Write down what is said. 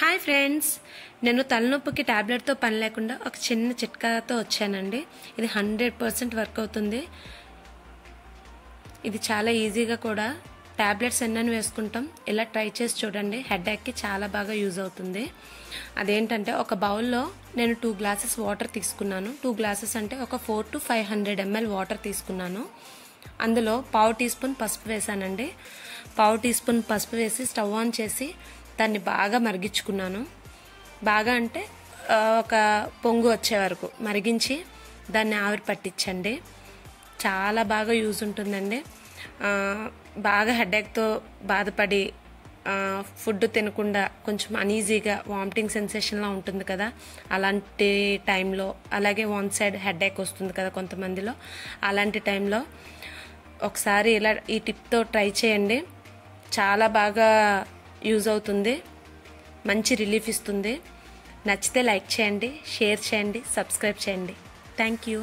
Hi friends, నేను తలనొప్పికి టాబ్లెట్తో పని లేకుండా ఒక చిన్న చిట్కాతో వచ్చానండి. ఇది 100% వర్క్ అవుతుంది. ఇది చాలా ఈజీగా కూడా. టాబ్లెట్స్ ఎన్నని వేసుకుంటాం, ఇలా ట్రై చేసి చూడండి. హెడేక్కి చాలా బాగా యూజ్ అవుతుంది. అదేంటంటే, ఒక బౌల్లో నేను 2 గ్లాసెస్ వాటర్ తీసుకున్నాను. 2 గ్లాసెస్ అంటే ఒక 400 to 500 ml వాటర్ తీసుకున్నాను. అందులో 1/2 టీ స్పూన్ పసుపు వేసానండి. 1/2 టీ స్పూన్ పసుపు వేసి స్టవ్ ఆన్ చేసి దాన్ని బాగా మరిగించుకున్నాను. బాగా అంటే ఒక పొంగు వచ్చే వరకు మరిగించి దాన్ని ఆవిరి పట్టించండి. చాలా బాగా యూజ్ ఉంటుందండి. బాగా హెడేక్తో బాధపడి ఫుడ్ తినకుండా కొంచెం అనీజీగా వామిటింగ్ సెన్సేషన్లా ఉంటుంది కదా, అలాంటి టైంలో, అలాగే వన్ సైడ్ హెడేక్ వస్తుంది కదా కొంతమందిలో, అలాంటి టైంలో ఒకసారి ఇలా ఈ టిప్తో ట్రై చేయండి. చాలా బాగా యూజ్ అవుతుంది, మంచి రిలీఫ్ ఇస్తుంది. నచ్చితే లైక్ చేయండి, షేర్ చేయండి, సబ్స్క్రైబ్ చేయండి. Thank you.